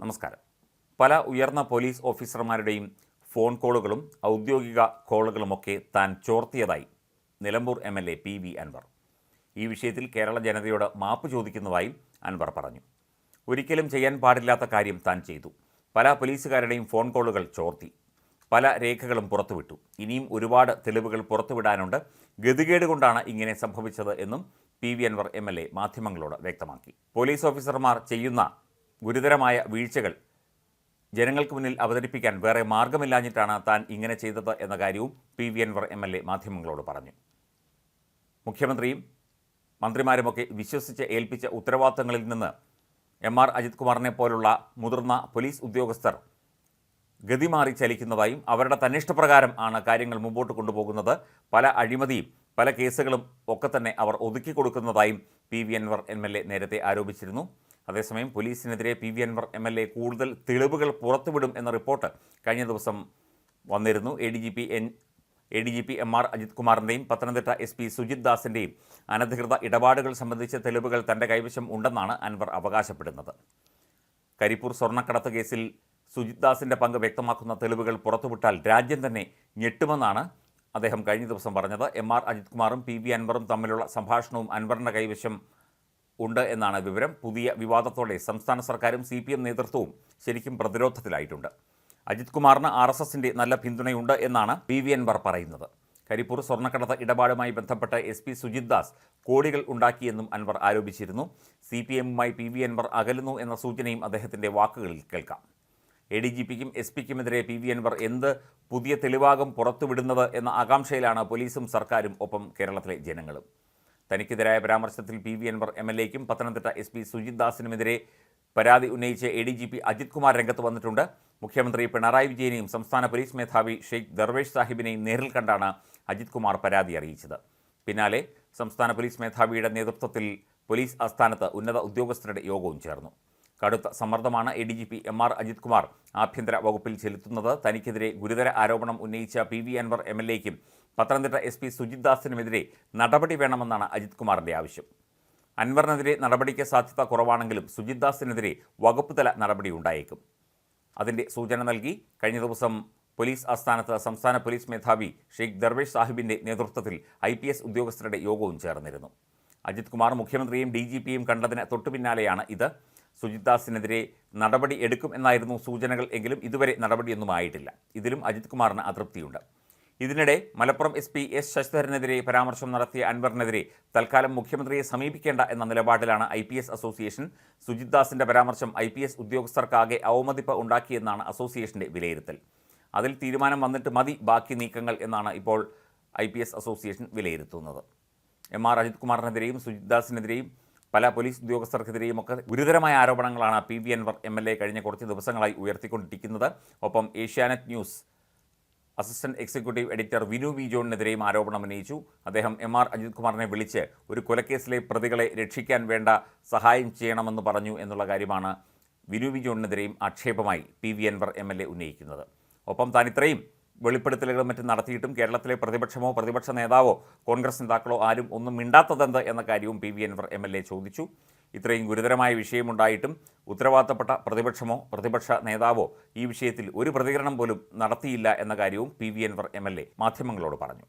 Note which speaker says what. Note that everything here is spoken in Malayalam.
Speaker 1: നമസ്കാരം. പല ഉയർന്ന പോലീസ് ഓഫീസർമാരുടെയും ഫോൺ കോളുകളും ഔദ്യോഗിക കോളുകളുമൊക്കെ താൻ ചോർത്തിയതായി നിലമ്പൂർ MLA PV അൻവർ. ഈ വിഷയത്തിൽ കേരള ജനതയോട് മാപ്പ് ചോദിക്കുന്നതായും അൻവർ പറഞ്ഞു. ഒരിക്കലും ചെയ്യാൻ പാടില്ലാത്ത കാര്യം താൻ ചെയ്തു. പല പോലീസുകാരുടെയും ഫോൺ കോളുകൾ ചോർത്തി. പല രേഖകളും പുറത്തുവിട്ടു. ഇനിയും ഒരുപാട് തെളിവുകൾ പുറത്തുവിടാനുണ്ട്. ഗതികേട് കൊണ്ടാണ് ഇങ്ങനെ സംഭവിച്ചത് എന്നും PV അൻവർ MLA മാധ്യമങ്ങളോട് വ്യക്തമാക്കി. പോലീസ് ഓഫീസർമാർ ചെയ്യുന്ന ഗുരുതരമായ വീഴ്ചകൾ ജനങ്ങൾക്ക് മുന്നിൽ അവതരിപ്പിക്കാൻ വേറെ മാർഗമില്ലാഞ്ഞിട്ടാണ് താൻ ഇങ്ങനെ ചെയ്തത് എന്ന കാര്യവും PV അൻവർ MLA മാധ്യമങ്ങളോട് പറഞ്ഞു. മുഖ്യമന്ത്രിയും മന്ത്രിമാരുമൊക്കെ വിശ്വസിച്ച് ഏൽപ്പിച്ച ഉത്തരവാദിത്തങ്ങളിൽ നിന്ന് MR അജിത് കുമാറിനെ പോലുള്ള മുതിർന്ന പോലീസ് ഉദ്യോഗസ്ഥർ ഗതിമാറി ചലിക്കുന്നതായും അവരുടെ തന്നിഷ്ടപ്രകാരം ആണ് കാര്യങ്ങൾ മുമ്പോട്ട് കൊണ്ടുപോകുന്നത്, പല അഴിമതിയും പല കേസുകളും ഒക്കെ തന്നെ അവർ ഒതുക്കി കൊടുക്കുന്നതായും PV അൻവർ MLA നേരത്തെ ആരോപിച്ചിരുന്നു. അതേസമയം പോലീസിനെതിരെ PV അൻവർ MLA കൂടുതൽ തെളിവുകൾ പുറത്തുവിടും എന്ന റിപ്പോർട്ട് കഴിഞ്ഞ ദിവസം വന്നിരുന്നു. ADGP MR Ajith കുമാറിൻ്റെയും Pathanamthitta SP Sujith ദാസിൻ്റെയും അനധികൃത ഇടപാടുകൾ സംബന്ധിച്ച തെളിവുകൾ തൻ്റെ കൈവശം ഉണ്ടെന്നാണ് അൻവർ അവകാശപ്പെടുന്നത്. കരിപ്പൂർ സ്വർണ്ണക്കടത്ത് കേസിൽ സുജിത് ദാസിൻ്റെ പങ്ക് വ്യക്തമാക്കുന്ന തെളിവുകൾ പുറത്തുവിട്ടാൽ രാജ്യം തന്നെ ഞെട്ടുമെന്നാണ് അദ്ദേഹം കഴിഞ്ഞ ദിവസം പറഞ്ഞത്. MR അജിത് കുമാറും PV അൻവറും തമ്മിലുള്ള സംഭാഷണവും അൻവറിൻ്റെ കൈവശം ഉണ്ട് എന്നാണ് വിവരം. പുതിയ വിവാദത്തോടെ സംസ്ഥാന സർക്കാരും CPM നേതൃത്വവും ശരിക്കും പ്രതിരോധത്തിലായിട്ടുണ്ട്. അജിത് കുമാറിന് RSSൻ്റെ നല്ല പിന്തുണയുണ്ട് എന്നാണ് PV അൻവർ പറയുന്നത്. കരിപ്പൂർ സ്വർണ്ണക്കടത്ത് ഇടപാടുമായി ബന്ധപ്പെട്ട് SP സുജിത് ദാസ് കോടികൾ ഉണ്ടാക്കിയെന്നും അൻവർ ആരോപിച്ചിരുന്നു. CPMുമായി PV അൻവർ അകലുന്നു എന്ന സൂചനയും അദ്ദേഹത്തിൻ്റെ വാക്കുകളിൽ കേൾക്കാം. ADGPക്കും SP-ക്കുമെതിരെ PV അൻവർ എന്ത് പുതിയ തെളിവാകും പുറത്തുവിടുന്നത് എന്ന ആകാംക്ഷയിലാണ് പോലീസും സർക്കാരും, ഒപ്പം കേരളത്തിലെ ജനങ്ങളും. തനിക്കെതിരായ പരാമർശത്തിൽ PV അൻവർ MLAയ്ക്കും പത്തനംതിട്ട SP സുജിത് ദാസിനുമെതിരെ പരാതി ഉന്നയിച്ച് ADGP അജിത് കുമാർ രംഗത്ത് വന്നിട്ടുണ്ട്. മുഖ്യമന്ത്രി പിണറായി വിജയനെയും സംസ്ഥാന പോലീസ് മേധാവി ഷെയ്ഖ് ദർവേഷ് സാഹിബിനെയും നേരിൽ കണ്ടാണ് അജിത് കുമാർ പരാതി അറിയിച്ചത്. പിന്നാലെ സംസ്ഥാന പോലീസ് മേധാവിയുടെ നേതൃത്വത്തിൽ പോലീസ് ആസ്ഥാനത്ത് ഉന്നത ഉദ്യോഗസ്ഥരുടെ യോഗവും ചേർന്നു. കടുത്ത സമ്മർദ്ദമാണ് ADGP MR അജിത് കുമാർ ആഭ്യന്തര വകുപ്പിൽ ചെലുത്തുന്നത്. തനിക്കെതിരെ ഗുരുതര ആരോപണം ഉന്നയിച്ച PV അൻവർ MLAയ്ക്കും പത്തനംതിട്ട SP സുജിത് ദാസിനുമെതിരെ നടപടി വേണമെന്നാണ് അജിത് കുമാറിൻ്റെ ആവശ്യം. അൻവറിനെതിരെ നടപടിക്ക് സാധ്യത കുറവാണെങ്കിലും സുജിത് ദാസിനെതിരെ വകുപ്പ് തല നടപടി ഉണ്ടായേക്കും. അതിൻ്റെ സൂചന നൽകി കഴിഞ്ഞ ദിവസം പോലീസ് ആസ്ഥാനത്ത് സംസ്ഥാന പോലീസ് മേധാവി ഷെയ്ഖ് ദർവേഷ് സാഹിബിൻ്റെ നേതൃത്വത്തിൽ IPS ഉദ്യോഗസ്ഥരുടെ യോഗവും ചേർന്നിരുന്നു. അജിത് കുമാർ മുഖ്യമന്ത്രിയും DGPയും കണ്ടതിന് തൊട്ടുപിന്നാലെയാണ് ഇത്. സുജിത് ദാസിനെതിരെ നടപടി എടുക്കും എന്നായിരുന്നു സൂചനകൾ, എങ്കിലും ഇതുവരെ നടപടിയൊന്നും ആയിട്ടില്ല. ഇതിലും അജിത് കുമാറിന് അതൃപ്തിയുണ്ട്. ഇതിനിടെ മലപ്പുറം SP S ശശിധരനെതിരെ പരാമർശം നടത്തിയ അൻവറിനെതിരെ തൽക്കാലം മുഖ്യമന്ത്രിയെ സമീപിക്കേണ്ട എന്ന നിലപാടിലാണ് IPS അസോസിയേഷൻ. സുജിത് ദാസിൻ്റെ പരാമർശം IPS ഉദ്യോഗസ്ഥർക്കാകെ അവമതിപ്പ് ഉണ്ടാക്കിയെന്നാണ് അസോസിയേഷൻ്റെ വിലയിരുത്തൽ. അതിൽ തീരുമാനം വന്നിട്ട് മതി ബാക്കി നീക്കങ്ങൾ എന്നാണ് ഇപ്പോൾ IPS അസോസിയേഷൻ വിലയിരുത്തുന്നത്. MR അജിത് കുമാറിനെതിരെയും സുജിത് ദാസിനെതിരെയും പല പോലീസ് ഉദ്യോഗസ്ഥർക്കെതിരെയും ഒക്കെ ഗുരുതരമായ ആരോപണങ്ങളാണ് PV അൻവർ MLA കഴിഞ്ഞ കുറച്ച് ദിവസങ്ങളായി ഉയർത്തിക്കൊണ്ടിരിക്കുന്നത്. ഒപ്പം Asianet news assistant executive editor Vinu V ജോണിനെതിരെയും ആരോപണം ഉന്നയിച്ചു. അദ്ദേഹം MR അജിത് കുമാറിനെ വിളിച്ച് ഒരു കൊലക്കേസിലെ പ്രതികളെ രക്ഷിക്കാൻ വേണ്ട സഹായം ചെയ്യണമെന്ന് പറഞ്ഞു എന്നുള്ള കാര്യമാണ് വിനു വി ജോണിനെതിരെയും ആക്ഷേപമായി PV അൻവർ MLA ഉന്നയിക്കുന്നത്. ഒപ്പം താൻ ഇത്രയും വെളിപ്പെടുത്തലുകളും മറ്റും നടത്തിയിട്ടും കേരളത്തിലെ പ്രതിപക്ഷമോ പ്രതിപക്ഷ നേതാവോ കോൺഗ്രസ് നേതാക്കളോ ആരും ഒന്നും മിണ്ടാത്തതെന്ത് എന്ന കാര്യവും PV അൻവർ MLA ചോദിച്ചു. ഇത്രയും ഗുരുതരമായ വിഷയമുണ്ടായിട്ടും ഉത്തരവാദിത്തപ്പെട്ട പ്രതിപക്ഷമോ പ്രതിപക്ഷ നേതാവോ ഈ വിഷയത്തിൽ ഒരു പ്രതികരണം പോലും നടത്തിയില്ല എന്ന കാര്യവും PV അൻവർ MLA മാധ്യമങ്ങളോട് പറഞ്ഞു.